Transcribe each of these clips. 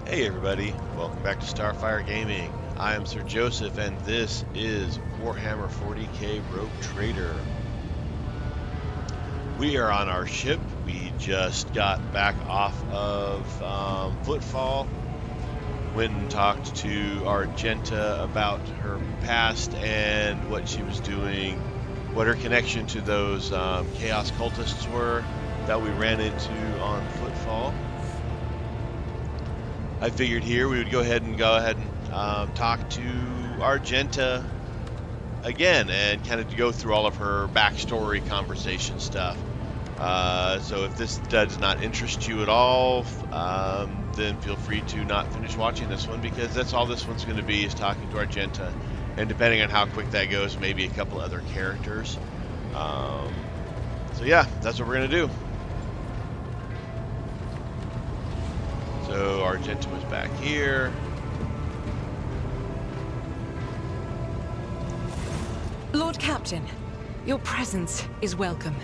Hey everybody, welcome back to Starfyre Gaming. I am Sir Joseph and this is Warhammer 40k Rouge Trader. We are on our ship. We just got back off of Footfall. Went and talked to Argenta about her past and what she was doing, what her connection to those Chaos cultists were that we ran into on Footfall. I figured here we would go ahead and talk to Argenta again and kind of go through all of her backstory conversation stuff. So if this does not interest you at all, then feel free to not finish watching this one, because that's all this one's going to be, is talking to Argenta, and depending on how quick that goes, maybe a couple other characters. So yeah, that's what we're going to do. So Argenta was back here. Lord Captain, your presence is welcome.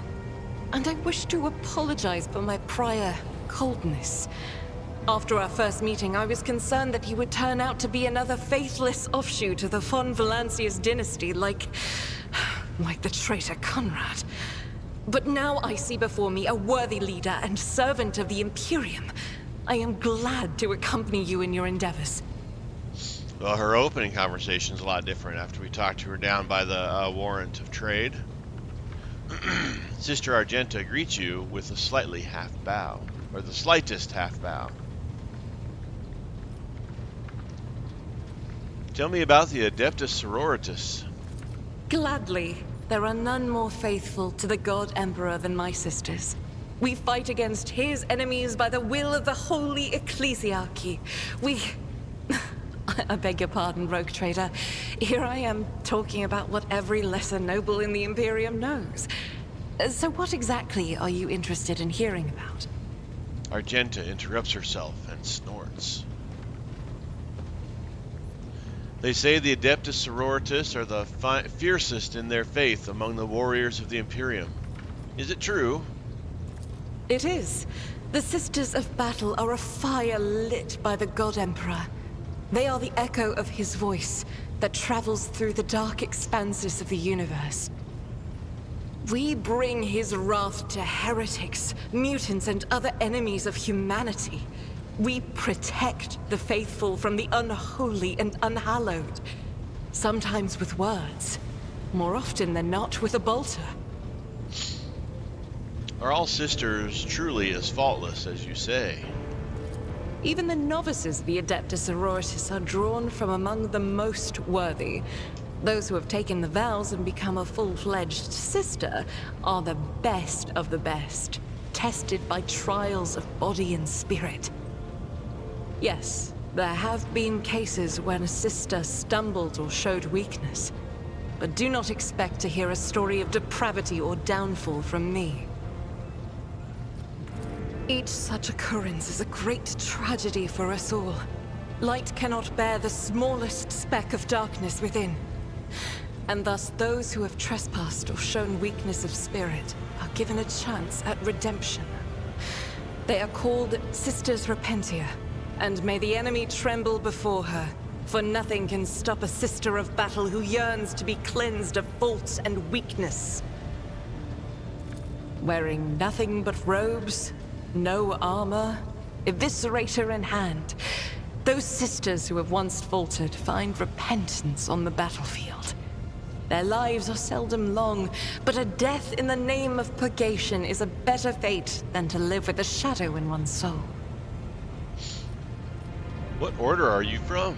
And I wish to apologize for my prior coldness. After our first meeting, I was concerned that he would turn out to be another faithless offshoot of the von Valancius dynasty, like the traitor Conrad. But now I see before me a worthy leader and servant of the Imperium. I am glad to accompany you in your endeavors. Well, her opening conversation's a lot different after we talked to her down by the warrant of trade. Sister Argenta greets you with a slightly half bow, or the slightest half bow. Tell me about the Adeptus Sororitas. Gladly. There are none more faithful to the God Emperor than my sisters. We fight against his enemies by the will of the Holy Ecclesiarchy. I beg your pardon, Rogue Trader. Here I am talking about what every lesser noble in the Imperium knows. So what exactly are you interested in hearing about? Argenta interrupts herself and snorts. They say the Adeptus Sororitas are the fiercest in their faith among the warriors of the Imperium. Is it true? It is. The Sisters of Battle are a fire lit by the God Emperor. They are the echo of his voice that travels through the dark expanses of the universe. We bring his wrath to heretics, mutants, and other enemies of humanity. We protect the faithful from the unholy and unhallowed. Sometimes with words, more often than not with a bolter. Are all sisters truly as faultless as you say? Even the novices of the Adeptus Sororitas are drawn from among the most worthy. Those who have taken the vows and become a full-fledged sister are the best of the best, tested by trials of body and spirit. Yes, there have been cases when a sister stumbled or showed weakness, but do not expect to hear a story of depravity or downfall from me. Each such occurrence is a great tragedy for us all. Light cannot bear the smallest speck of darkness within. And thus those who have trespassed or shown weakness of spirit are given a chance at redemption. They are called Sisters Repentia, and may the enemy tremble before her, for nothing can stop a sister of battle who yearns to be cleansed of fault and weakness. Wearing nothing but robes, no armor, eviscerator in hand, those sisters who have once faltered find repentance on the battlefield. Their lives are seldom long, but a death in the name of purgation is a better fate than to live with a shadow in one's soul. What order are you from?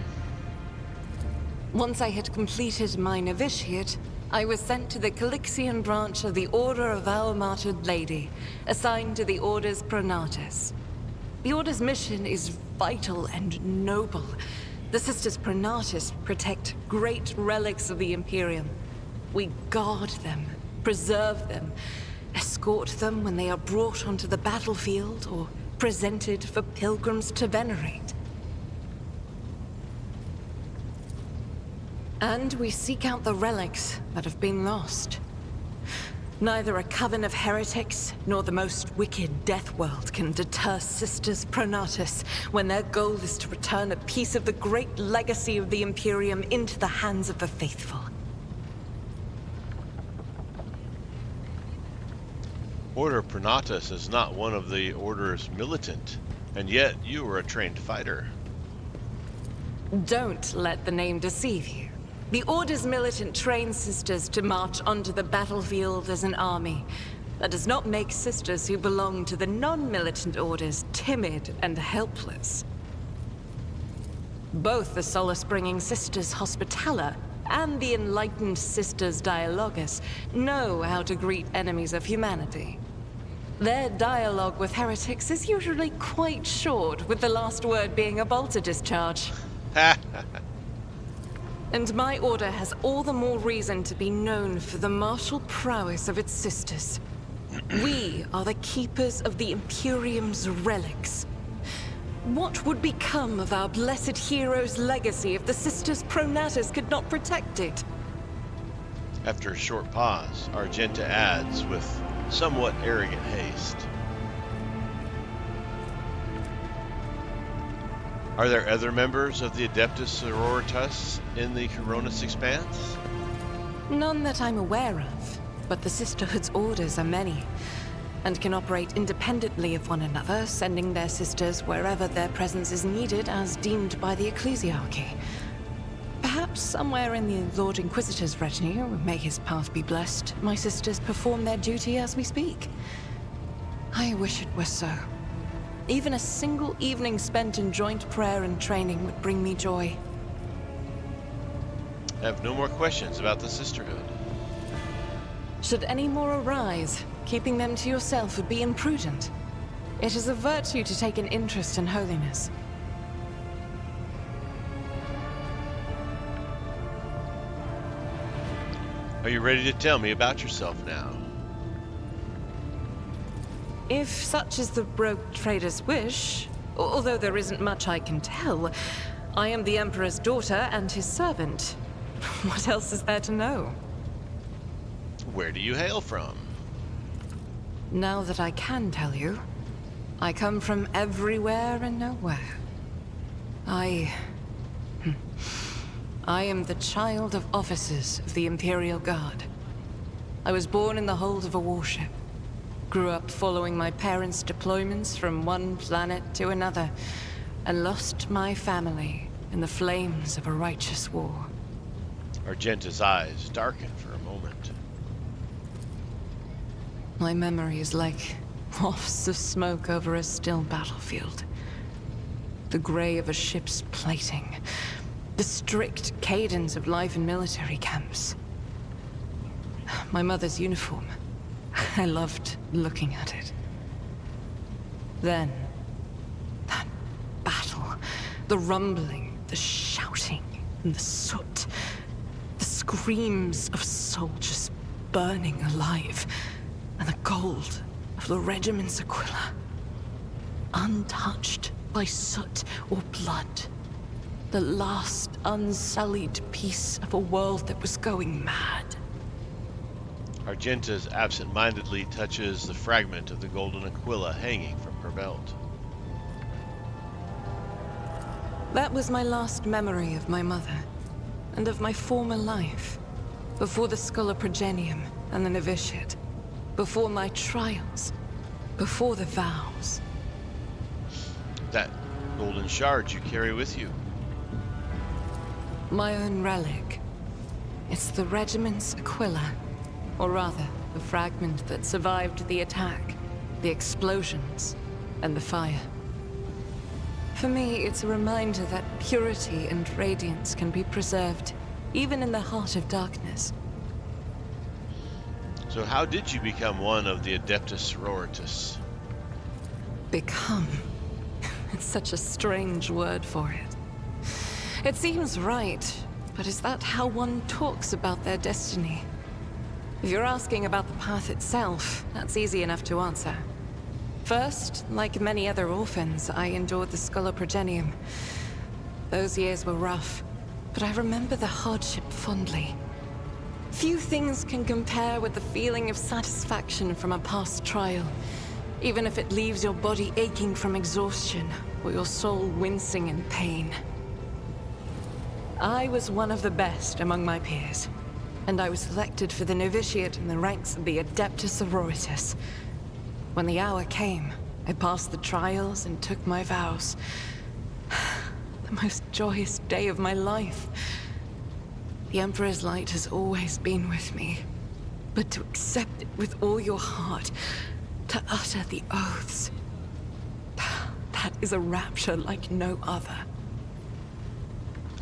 Once I had completed my novitiate, I was sent to the Calixian branch of the Order of Our Martyred Lady, assigned to the Order's Pronatus. The Order's mission is vital and noble. The Sisters Pronatus protect great relics of the Imperium. We guard them, preserve them, escort them when they are brought onto the battlefield or presented for pilgrims to venerate. And we seek out the relics that have been lost. Neither a coven of heretics nor the most wicked death world can deter Sisters Pronatus when their goal is to return a piece of the great legacy of the Imperium into the hands of the faithful. Order Pronatus is not one of the Order's militant, and yet you were a trained fighter. Don't let the name deceive you. The Order's militant trains sisters to march onto the battlefield as an army. That does not make sisters who belong to the non-militant orders timid and helpless. Both the solace-bringing Sisters Hospitaller and the enlightened Sisters Dialogus know how to greet enemies of humanity. Their dialogue with heretics is usually quite short, with the last word being a bolter discharge. And my order has all the more reason to be known for the martial prowess of its sisters. We are the keepers of the Imperium's relics. What would become of our blessed hero's legacy if the Sisters Pronatus could not protect it? After a short pause, Argenta adds with somewhat arrogant haste. Are there other members of the Adeptus Sororitas in the Coronis Expanse? None that I'm aware of, but the Sisterhood's orders are many, and can operate independently of one another, sending their sisters wherever their presence is needed as deemed by the Ecclesiarchy. Perhaps somewhere in the Lord Inquisitor's retinue, may his path be blessed, my sisters perform their duty as we speak. I wish it were so. Even a single evening spent in joint prayer and training would bring me joy. I have no more questions about the Sisterhood. Should any more arise, keeping them to yourself would be imprudent. It is a virtue to take an interest in holiness. Are you ready to tell me about yourself now? If such is the Rogue Trader's wish, although there isn't much I can tell, I am the Emperor's daughter and his servant. What else is there to know? Where do you hail from? Now that I can tell you, I come from everywhere and nowhere. I am the child of officers of the Imperial Guard. I was born in the hold of a warship. Grew up following my parents' deployments from one planet to another, and lost my family in the flames of a righteous war. Argenta's eyes darken for a moment. My memory is like wafts of smoke over a still battlefield. The gray of a ship's plating. The strict cadence of life in military camps. My mother's uniform. I loved looking at it. Then, that battle. The rumbling, the shouting, and the soot. The screams of soldiers burning alive. And the gold of the regiment's Aquila. Untouched by soot or blood. The last unsullied piece of a world that was going mad. Argenta's absent-mindedly touches the fragment of the golden Aquila hanging from her belt. That was my last memory of my mother, and of my former life, before the Schola Progenium and the novitiate, before my trials, before the vows. That golden shard you carry with you. My own relic. It's the regiment's Aquila. Or rather, the fragment that survived the attack, the explosions, and the fire. For me, it's a reminder that purity and radiance can be preserved, even in the heart of darkness. So how did you become one of the Adeptus Sororitas? Become. It's such a strange word for it. It seems right, but is that how one talks about their destiny? If you're asking about the path itself, that's easy enough to answer. First, like many other orphans, I endured the Schola Progenium. Those years were rough, but I remember the hardship fondly. Few things can compare with the feeling of satisfaction from a past trial, even if it leaves your body aching from exhaustion or your soul wincing in pain. I was one of the best among my peers, and I was selected for the novitiate in the ranks of the Adeptus Sororitas. When the hour came, I passed the trials and took my vows. The most joyous day of my life. The Emperor's light has always been with me, but to accept it with all your heart, to utter the oaths, that is a rapture like no other.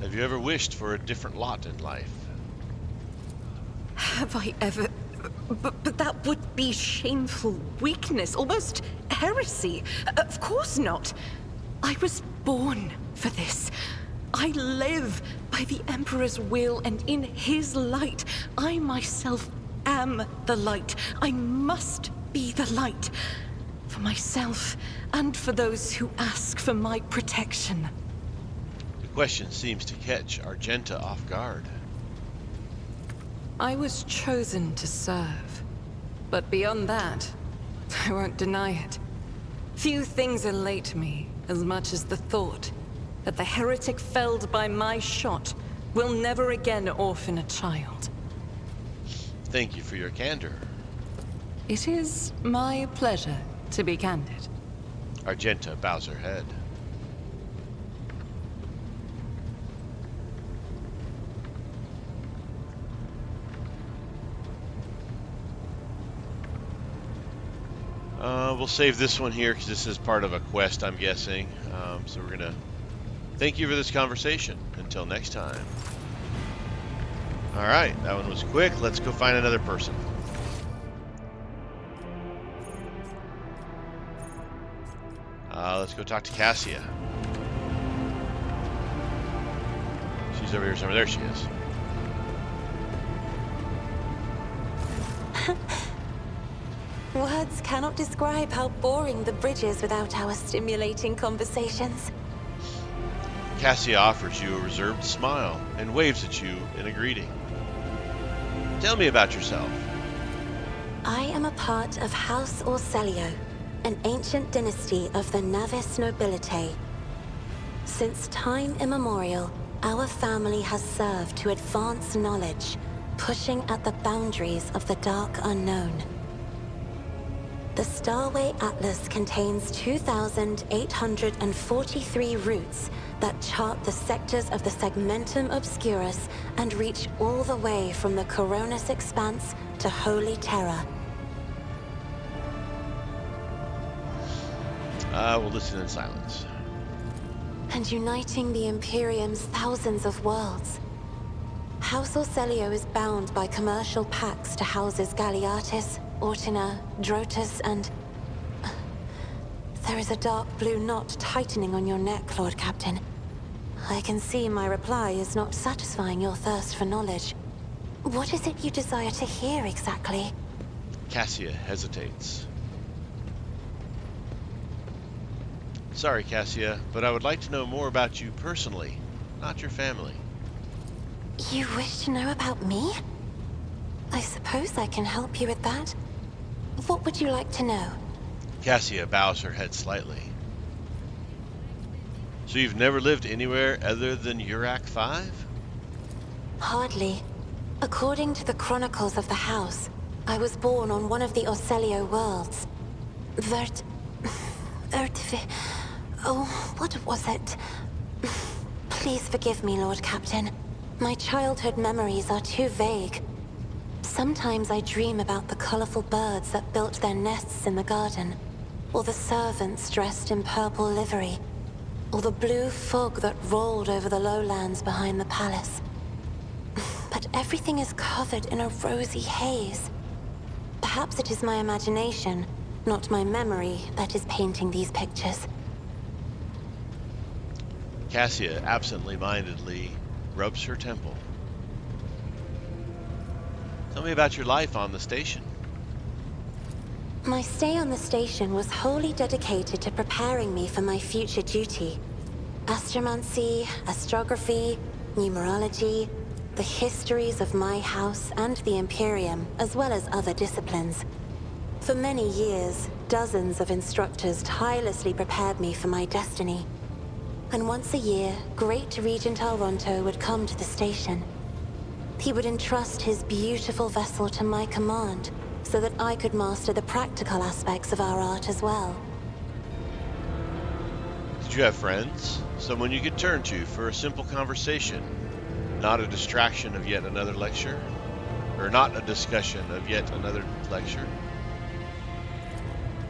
Have you ever wished for a different lot in life? Have I ever? But that would be shameful weakness, almost heresy. Of course not. I was born for this. I live by the Emperor's will, and in his light, I myself am the light. I must be the light. For myself, and for those who ask for my protection. The question seems to catch Argenta off guard. I was chosen to serve. But beyond that, I won't deny it. Few things elate me as much as the thought that the heretic felled by my shot will never again orphan a child. Thank you for your candor. It is my pleasure to be candid. Argenta bows her head. We'll save this one here because this is part of a quest, I'm guessing. So we're gonna thank you for this conversation. Until next time. All right, that one was quick. Let's go find another person. Let's go talk to Cassia. She's over here somewhere. There she is. Words cannot describe how boring the bridge is without our stimulating conversations. Cassia offers you a reserved smile and waves at you in a greeting. Tell me about yourself. I am a part of House Orselio, an ancient dynasty of the Navis nobility. Since time immemorial, our family has served to advance knowledge, pushing at the boundaries of the dark unknown. The Starway Atlas contains 2,843 routes that chart the sectors of the Segmentum Obscurus and reach all the way from the Coronis Expanse to Holy Terra. We'll listen in silence. And uniting the Imperium's thousands of worlds. House Orselio is bound by commercial pacts to houses Galeatis, Ortina, Drotus, and... There is a dark blue knot tightening on your neck, Lord Captain. I can see my reply is not satisfying your thirst for knowledge. What is it you desire to hear exactly? Cassia hesitates. Sorry, Cassia, but I would like to know more about you personally, not your family. You wish to know about me? I suppose I can help you with that. What would you like to know? Cassia bows her head slightly. So you've never lived anywhere other than Urac 5? Hardly. According to the chronicles of the house, I was born on one of the Orselio worlds. Oh, what was it? Please forgive me, Lord Captain. My childhood memories are too vague. Sometimes I dream about the colorful birds that built their nests in the garden, or the servants dressed in purple livery, or the blue fog that rolled over the lowlands behind the palace. But everything is covered in a rosy haze. Perhaps it is my imagination, not my memory, that is painting these pictures. Cassia absently-mindedly rubs her temple. Tell me about your life on the station. My stay on the station was wholly dedicated to preparing me for my future duty. Astromancy, astrography, numerology, the histories of my house and the Imperium, as well as other disciplines. For many years, dozens of instructors tirelessly prepared me for my destiny. And once a year, Great Regent Alronto would come to the station. He would entrust his beautiful vessel to my command, so that I could master the practical aspects of our art as well. Did you have friends? Someone you could turn to for a simple conversation? Not a distraction of yet another lecture? Or not a discussion of yet another lecture?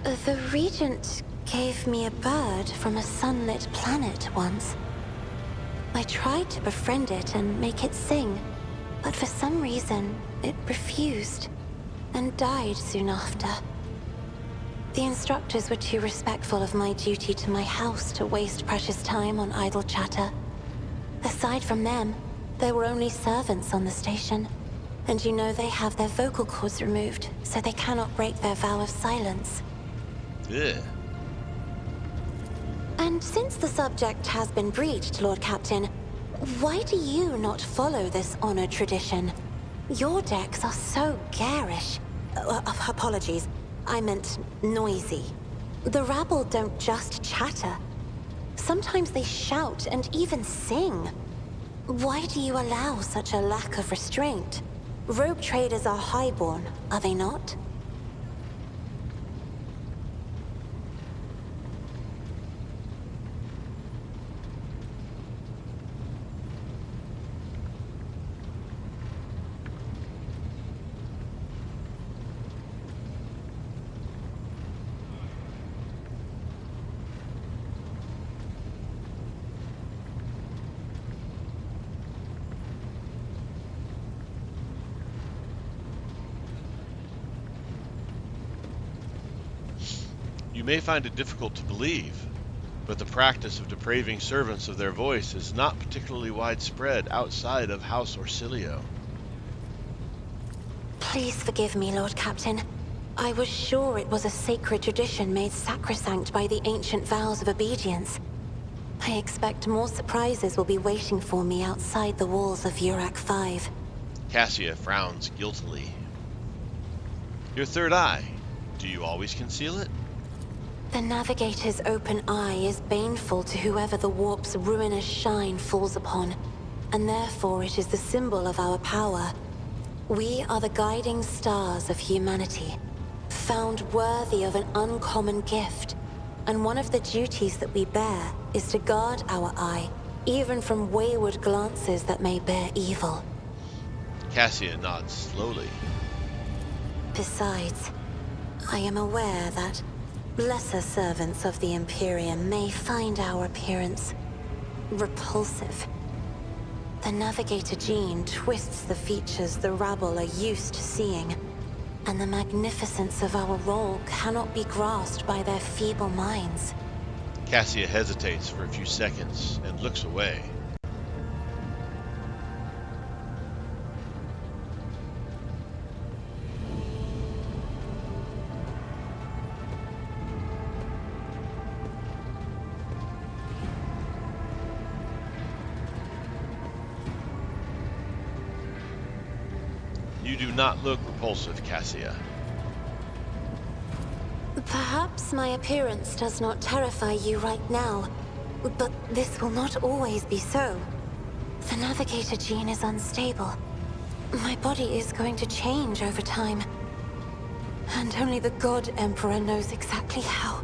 The Regent gave me a bird from a sunlit planet once. I tried to befriend it and make it sing, but for some reason, it refused and died soon after. The instructors were too respectful of my duty to my house to waste precious time on idle chatter. Aside from them, there were only servants on the station. And you know they have their vocal cords removed, so they cannot break their vow of silence. Ugh. And since the subject has been breached, Lord Captain, why do you not follow this honored tradition? Your decks are so garish. Apologies, I meant noisy. The rabble don't just chatter. Sometimes they shout and even sing. Why do you allow such a lack of restraint? Rogue traders are highborn, are they not? You may find it difficult to believe, but the practice of depraving servants of their voice is not particularly widespread outside of House Orsilio. Please forgive me, Lord Captain. I was sure it was a sacred tradition made sacrosanct by the ancient vows of obedience. I expect more surprises will be waiting for me outside the walls of Urac 5. Cassia frowns guiltily. Your third eye, do you always conceal it? The Navigator's open eye is baneful to whoever the warp's ruinous shine falls upon, and therefore it is the symbol of our power. We are the guiding stars of humanity, found worthy of an uncommon gift, and one of the duties that we bear is to guard our eye, even from wayward glances that may bear evil. Cassia nods slowly. Besides, I am aware that lesser servants of the Imperium may find our appearance repulsive. The Navigator gene twists the features the rabble are used to seeing, and the magnificence of our role cannot be grasped by their feeble minds. Cassia hesitates for a few seconds and looks away. You do not look repulsive, Cassia. Perhaps my appearance does not terrify you right now, but this will not always be so. The Navigator gene is unstable. My body is going to change over time. And only the God Emperor knows exactly how.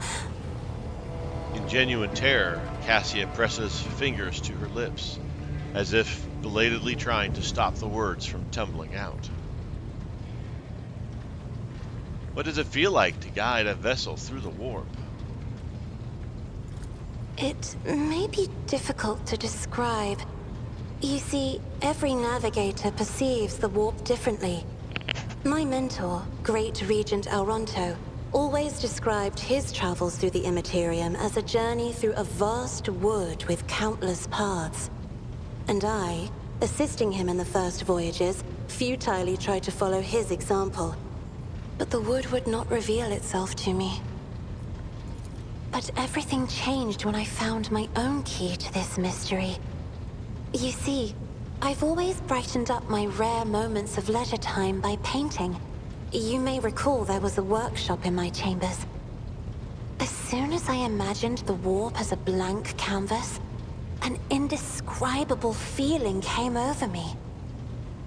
In genuine terror, Cassia presses fingers to her lips, as if belatedly trying to stop the words from tumbling out. What does it feel like to guide a vessel through the warp? It may be difficult to describe. You see, every navigator perceives the warp differently. My mentor, Great Regent Alronto, always described his travels through the Immaterium as a journey through a vast wood with countless paths. And I, assisting him in the first voyages, futilely tried to follow his example. But the wood would not reveal itself to me. But everything changed when I found my own key to this mystery. You see, I've always brightened up my rare moments of leisure time by painting. You may recall there was a workshop in my chambers. As soon as I imagined the warp as a blank canvas, an indescribable feeling came over me.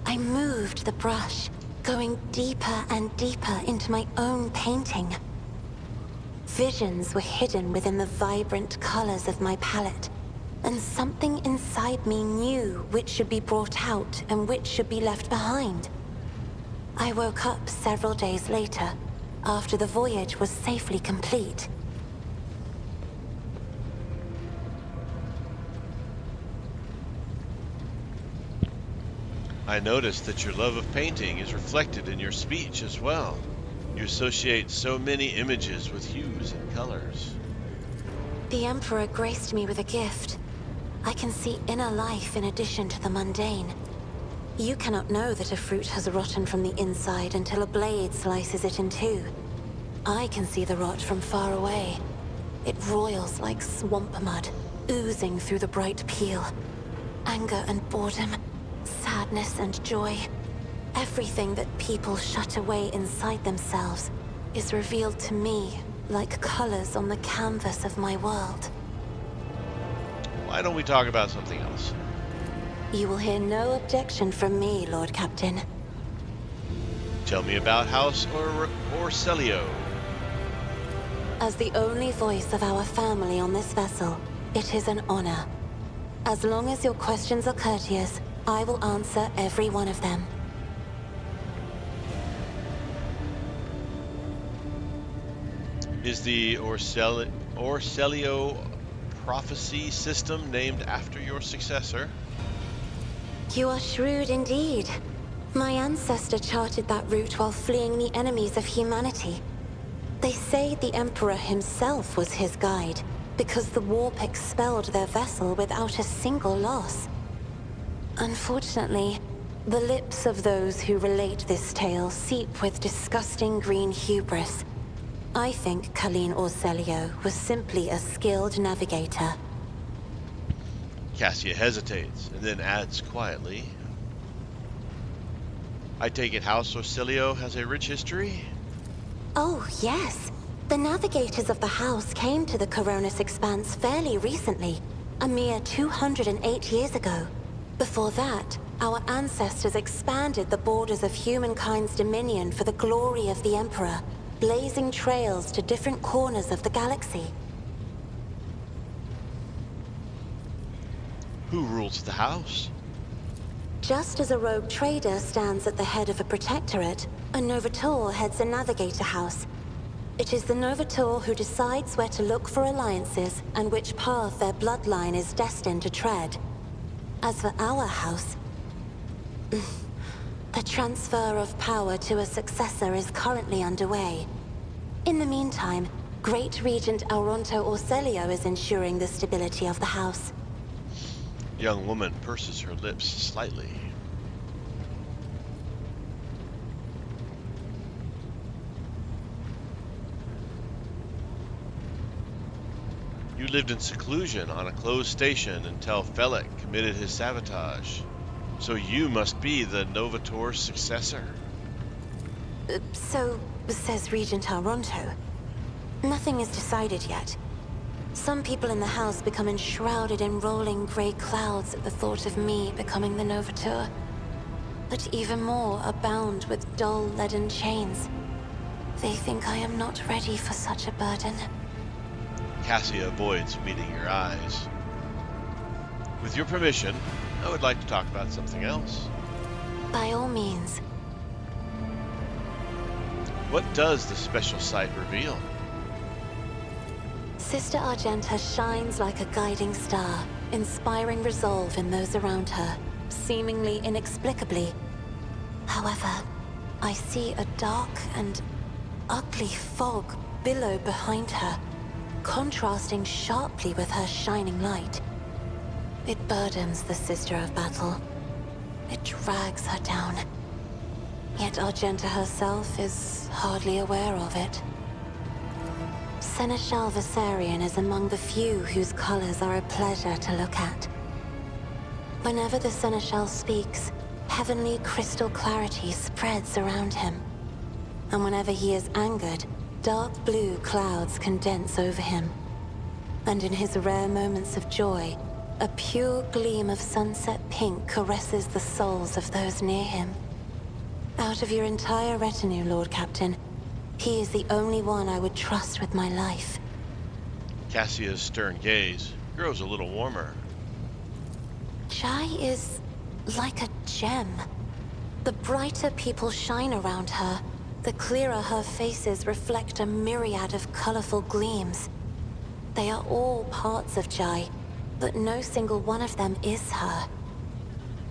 I moved the brush, going deeper and deeper into my own painting. Visions were hidden within the vibrant colors of my palette, and something inside me knew which should be brought out and which should be left behind. I woke up several days later, after the voyage was safely complete. I noticed that your love of painting is reflected in your speech as well. You associate so many images with hues and colors. The Emperor graced me with a gift. I can see inner life in addition to the mundane. You cannot know that a fruit has rotten from the inside until a blade slices it in two. I can see the rot from far away. It roils like swamp mud, oozing through the bright peel. Anger and boredom, sadness and joy. Everything that people shut away inside themselves is revealed to me like colors on the canvas of my world. Why don't we talk about something else? You will hear no objection from me, Lord Captain. Tell me about House Orcelio. As the only voice of our family on this vessel, it is an honor. As long as your questions are courteous, I will answer every one of them. Is the Orcelio prophecy system named after your successor? You are shrewd indeed. My ancestor charted that route while fleeing the enemies of humanity. They say the Emperor himself was his guide, because the warp expelled their vessel without a single loss. Unfortunately, the lips of those who relate this tale seep with disgusting green hubris. I think Colleen Orcelio was simply a skilled navigator. Cassia hesitates and then adds quietly, I take it House Orcelio has a rich history? Oh, yes. The navigators of the house came to the Coronis Expanse fairly recently, a mere 208 years ago. Before that, our ancestors expanded the borders of humankind's dominion for the glory of the Emperor, blazing trails to different corners of the galaxy. Who rules the house? Just as a rogue trader stands at the head of a protectorate, a Novator heads a navigator house. It is the Novator who decides where to look for alliances and which path their bloodline is destined to tread. As for our house, the transfer of power to a successor is currently underway. In the meantime, Great Regent Argenta Orcelio is ensuring the stability of the house. Young woman purses her lips slightly. You lived in seclusion on a closed station until Felix committed his sabotage. So you must be the Novator's successor. So says Regent Argenta. Nothing is decided yet. Some people in the house become enshrouded in rolling gray clouds at the thought of me becoming the Novator. But even more are bound with dull leaden chains. They think I am not ready for such a burden. Cassia avoids meeting your eyes. With your permission, I would like to talk about something else. By all means. What does the special sight reveal? Sister Argenta shines like a guiding star, inspiring resolve in those around her, seemingly inexplicably. However, I see a dark and ugly fog billow behind her, contrasting sharply with her shining light. It burdens the Sister of Battle. It drags her down. Yet Argenta herself is hardly aware of it. Seneschal Viserion is among the few whose colors are a pleasure to look at. Whenever the Seneschal speaks, heavenly crystal clarity spreads around him. And whenever he is angered, dark blue clouds condense over him. And in his rare moments of joy, a pure gleam of sunset pink caresses the souls of those near him. Out of your entire retinue, Lord Captain, he is the only one I would trust with my life. Cassia's stern gaze grows a little warmer. Jai is like a gem. The brighter people shine around her, the clearer her faces reflect a myriad of colorful gleams. They are all parts of Jai, but no single one of them is her.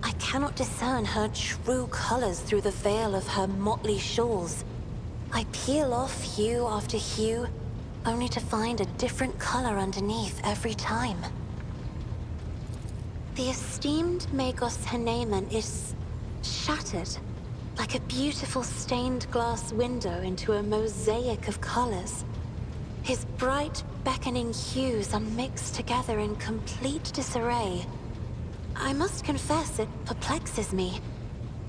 I cannot discern her true colors through the veil of her motley shawls. I peel off hue after hue, only to find a different color underneath every time. The esteemed Magos Haneman is shattered, like a beautiful stained glass window into a mosaic of colors. His bright, beckoning hues are mixed together in complete disarray. I must confess it perplexes me.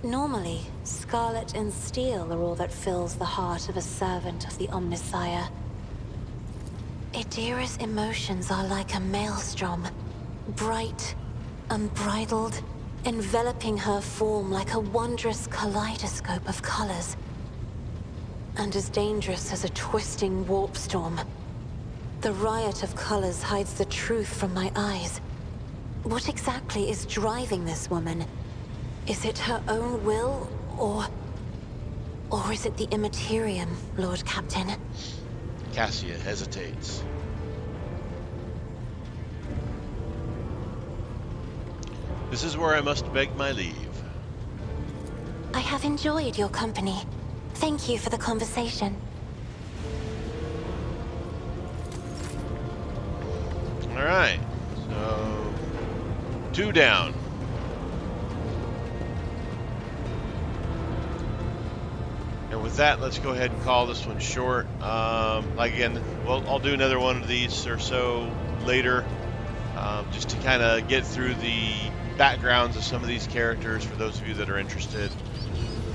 Normally, scarlet and steel are all that fills the heart of a servant of the Omnissiah. Idira's emotions are like a maelstrom, bright, unbridled, enveloping her form like a wondrous kaleidoscope of colors. And as dangerous as a twisting warp storm. The riot of colors hides the truth from my eyes. What exactly is driving this woman? Is it her own will, or is it the Immaterium, Lord Captain? Cassia hesitates. This is where I must beg my leave. I have enjoyed your company. Thank you for the conversation. All right, so 2 down. And with that, let's go ahead and call this one short. Like again, well, I'll do another one of these or so later, just to kind of get through the backgrounds of some of these characters for those of you that are interested.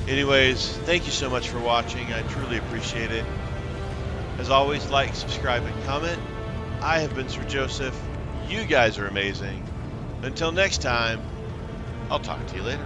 Anyways, thank you so much for watching. I truly appreciate it. As always, like, subscribe, and comment. I have been Sir Joseph. You guys are amazing. Until next time, I'll talk to you later.